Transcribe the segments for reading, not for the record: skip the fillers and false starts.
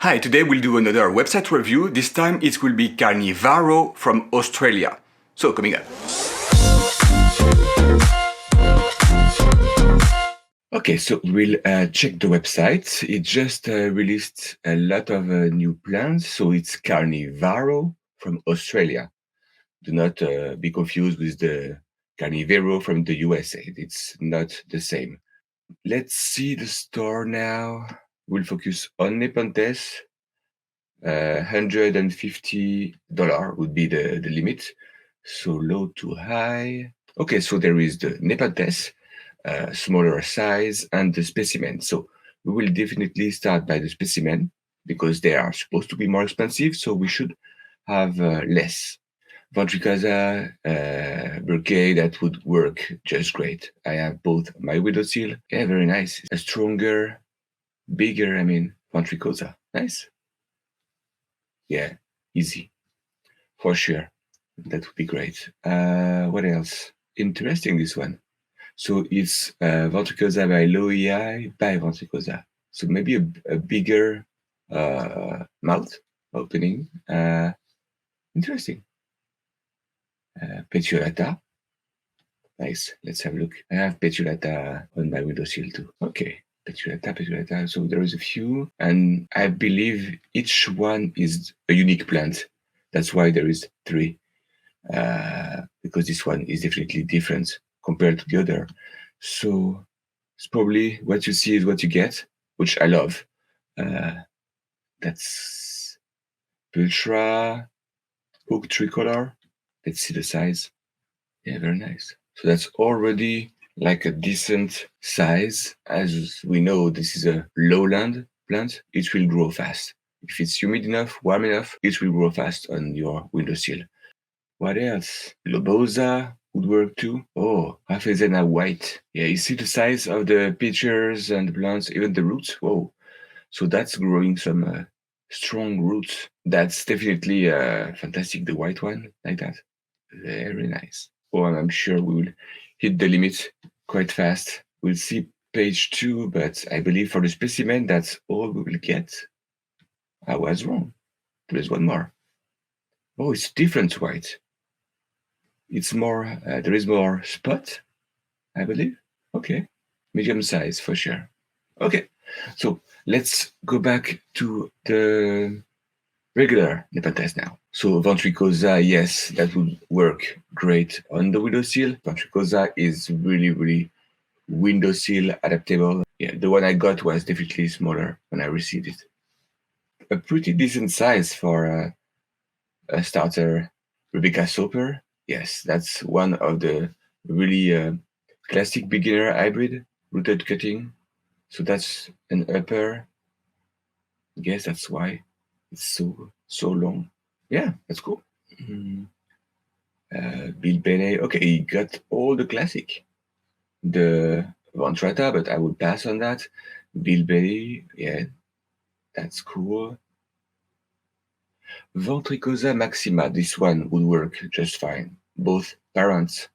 Hi, today we'll do another website review. This time it will be Carnivaro from Australia. So, coming up. Okay, so we'll check the website. It just released a lot of new plans. So it's Carnivaro from Australia. Do not be confused with the Carnivaro from the USA. It's not the same. Let's see the store now. We'll focus on Nepenthes. $150 would be the limit. So low to high. Okay, so there is the Nepenthes, smaller size, and the specimen. So we will definitely start by the specimen because they are supposed to be more expensive. So we should have less. Ventricosa, Burkay, that would work just great. I have both my Windowsill. Yeah, very nice. A stronger, bigger, Ventricosa. Nice. Yeah, easy. For sure. That would be great. What else? Interesting, this one. So it's Ventricosa by low EI by Ventricosa. So maybe a bigger mouth opening. Interesting. Petiolata. Nice. Let's have a look. I have Petiolata on my Windowsill too. Okay. Petiolata. So there is a few, and I believe each one is a unique plant. That's why there is 3, because this one is definitely different compared to the other. So it's probably what you see is what you get, which I love. That's Ultra Hook Tricolor. Let's see the size. Yeah, very nice. So that's already like a decent size. As we know, this is a lowland plant. It will grow fast. If it's humid enough, warm enough, it will grow fast on your windowsill. What else? Lobosa would work too. Oh, Hafezena white. Yeah, you see the size of the pitchers and the plants, even the roots. Whoa. So that's growing some strong roots. That's definitely fantastic, the white one, like that. Very nice. Oh, and I'm sure we will hit the limit quite fast. We'll see page 2, but I believe for the specimen, that's all we will get. I was wrong. There's one more. Oh, it's different white. It's more, there is more spot, I believe. Okay. Medium size for sure. Okay. So let's go back to the regular Nepenthes now. So Ventricosa, yes, that would work great on the windowsill. Ventricosa is really windowsill adaptable. Yeah, the one I got was definitely smaller when I received it. A pretty decent size for a starter Rebecca Soper. Yes, that's one of the really classic beginner hybrid rooted cutting. So that's an upper. I guess that's why it's so long. Yeah, that's cool. Bill Bailey. Okay, he got all the classic. The Ventrata, but I would pass on that. Bill Bailey, yeah, that's cool. Ventricosa maxima, this one would work just fine. Both parents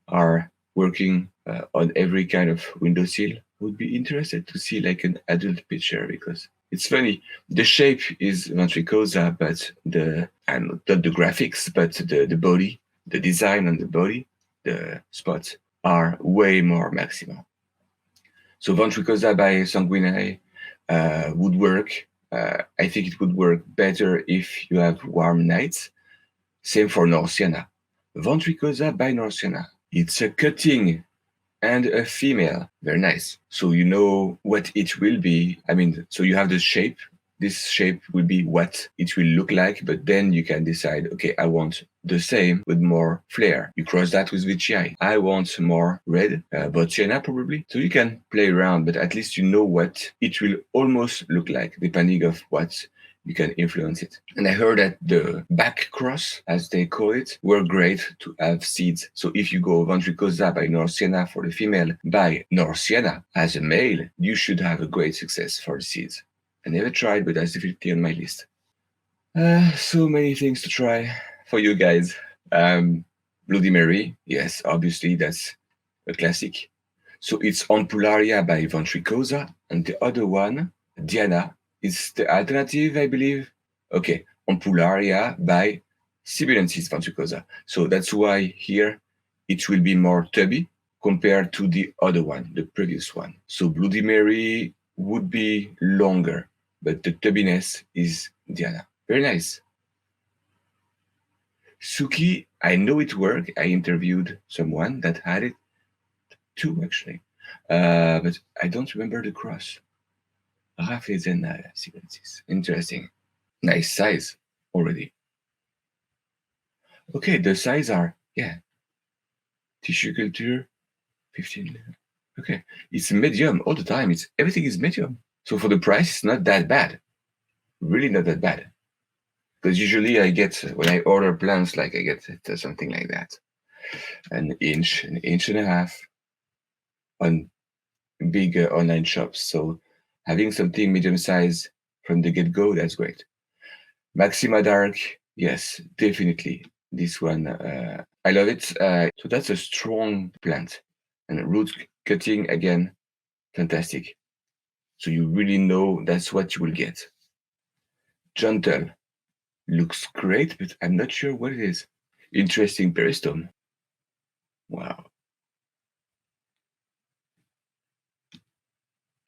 are working on every kind of windowsill. Would be interested to see like an adult picture because it's funny. The shape is Ventricosa, but not the graphics, but the body, the design on the body, the spots are way more maxima. So Ventricosa by Sanguinae would work. I think it would work better if you have warm nights. Same for Norsiana. Ventricosa by Norsiana. It's a cutting and a female. Very nice. So you know what it will be. So you have the shape. This shape will be what it will look like, but then you can decide, okay, I want the same with more flair. You cross that with Vici. I want more red, Bocciana probably. So you can play around, but at least you know what it will almost look like, depending of what you can influence it. And I heard that the back cross, as they call it, were great to have seeds. So if you go Ventricosa by Norsiana for the female, by Norsiana as a male, you should have a great success for the seeds. I never tried, but that's definitely on my list. So many things to try for you guys. Bloody Mary, yes, obviously that's a classic. So it's Ampularia by Ventricosa, and the other one, Diana, It's the alternative, I believe. Okay, Ampularia by Sibilensis ventricosa. So that's why here it will be more tubby compared to the other one, the previous one. So Bloody Mary would be longer, but the tubbiness is Diana. Very nice. Suki, I know it worked. I interviewed someone that had it too, actually. But I don't remember the cross. Rafezena sequences. Interesting. Nice size already. Okay, the size are, yeah, tissue culture, 15. Okay, it's medium all the time. It's everything is medium. So for the price, it's not that bad. Really not that bad. Because usually I get, when I order plants, like I get something like that. An inch and a half on big online shops. So having something medium size from the get go, that's great. Maxima Dark, yes, definitely. This one, I love it. So that's a strong plant. And root cutting, again, fantastic. So you really know that's what you will get. Gentle looks great, but I'm not sure what it is. Interesting peristome. Wow.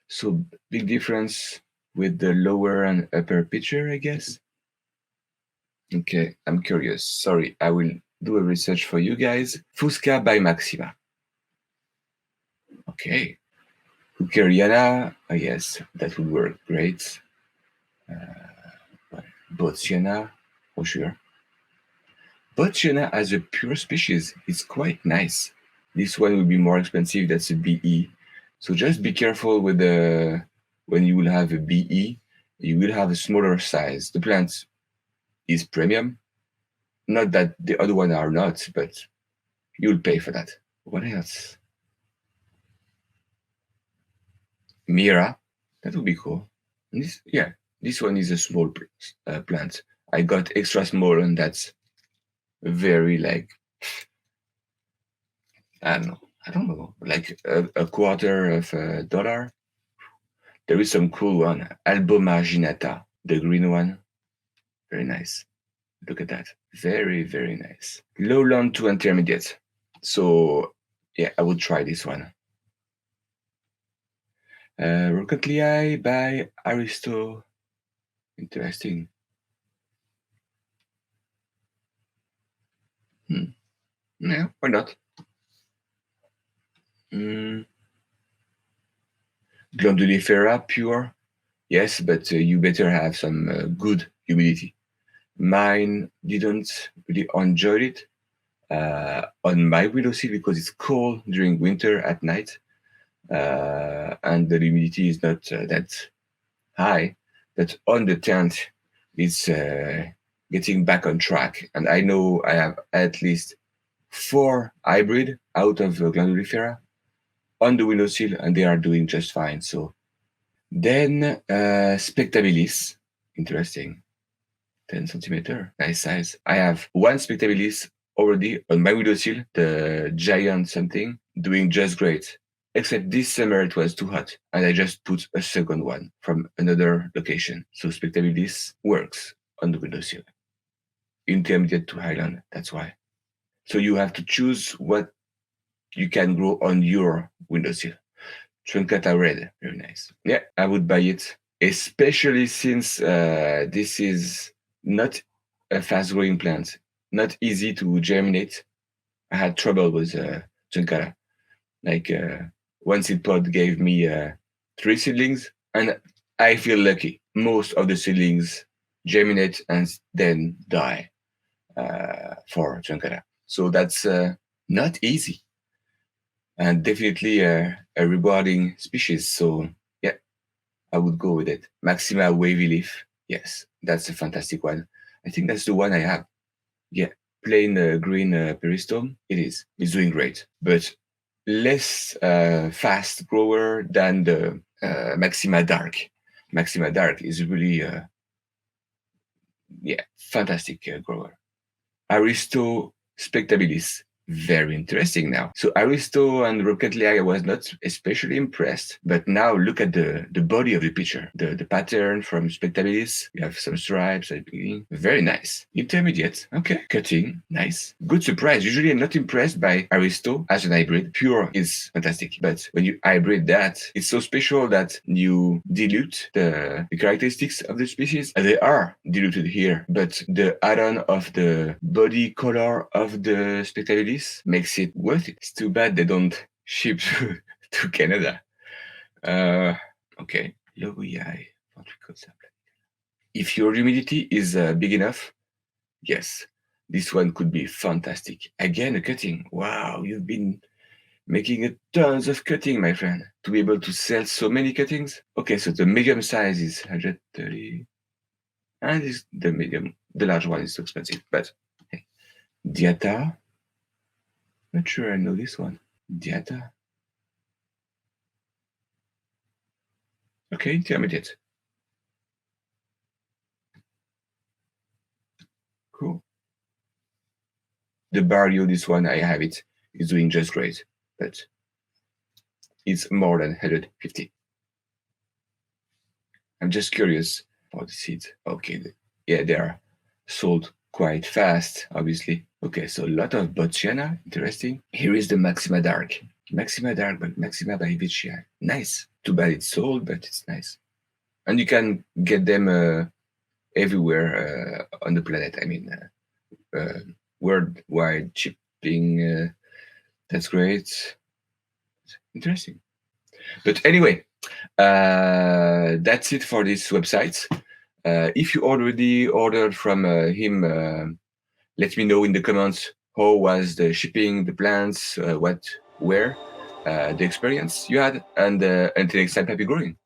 So big difference with the lower and upper picture, I guess. Okay, I'm curious. Sorry, I will do a research for you guys. Fusca by Maxima. Okay. Hookeriana, yes, that would work great. Botsiana, for sure. Botsiana as a pure species is quite nice. This one will be more expensive. That's a BE. So just be careful with the when you will have a BE, you will have a smaller size. The plant is premium. Not that the other one are not, but you'll pay for that. What else? Mira, that would be cool. This, yeah, this one is a small plant. I got extra small, and that's very like I don't know, like a quarter of a dollar. There is some cool one, Albomarginata, the green one. Very nice. Look at that. Very, very nice. Lowland to intermediate. So, yeah, I would try this one. Rocket Lee by Aristo. Interesting. Yeah, why not? Mm. Glandulifera pure. Yes, but you better have some good humidity. Mine didn't really enjoy it on my windowsill because it's cold during winter at night, and the humidity is not that high. But on the tent, it's getting back on track. And I know I have at least 4 hybrid out of Glandulifera on the windowsill, and they are doing just fine. So then Spectabilis, interesting. 10 centimeter, nice size. I have one Spectabilis already on my windowsill, the giant something, doing just great. Except this summer it was too hot, and I just put a second one from another location. So Spectabilis works on the windowsill. Intermediate to highland, that's why. So you have to choose what you can grow on your windowsill. Truncata red, very nice. Yeah, I would buy it, especially since this is not a fast-growing plant, not easy to germinate. I had trouble with Truncata. Like one seed pod gave me 3 seedlings, and I feel lucky. Most of the seedlings germinate and then die for Truncata. So that's not easy, and definitely a rewarding species. So yeah, I would go with it. Maxima wavy leaf. Yes, that's a fantastic one. I think that's the one I have. Yeah, plain green peristome. It is. It's doing great, but less fast grower than the Maxima Dark. Maxima Dark is really, yeah, fantastic grower. Aristo Spectabilis. Very interesting now. So Aristo and Rocket League, I was not especially impressed, but now look at the body of the picture, the pattern from Spectabilis. You have some stripes at the beginning. Very nice. Intermediate, okay. Cutting, nice. Good surprise. Usually I'm not impressed by Aristo as an hybrid. Pure is fantastic, but when you hybrid that, it's so special that you dilute the characteristics of the species. They are diluted here, but the add-on of the body color of the Spectabilis makes it worth it. It's too bad they don't ship to Canada. Okay. Logoi, what we call that. If your humidity is big enough, yes, this one could be fantastic. Again, a cutting. Wow, you've been making a tons of cutting, my friend, to be able to sell so many cuttings. Okay, so the medium size is 130, and the large one is too expensive. But hey, Diata, not sure I know this one. Diata. Okay, intermediate. Cool. The Barrio, this one, I have it, is doing just great, but it's more than 150. I'm just curious for the seeds. Okay, yeah, they are sold quite fast, obviously. Okay, so a lot of Bocciana, interesting. Here is the Maxima Dark. Maxima Dark, but Maxima by Vicia. Nice. Too bad it's sold, but it's nice. And you can get them everywhere on the planet. I mean, worldwide shipping. That's great. Interesting. But anyway, that's it for this website. If you already ordered from him, let me know in the comments how was the shipping, the plans, where, the experience you had. And until next time, happy growing.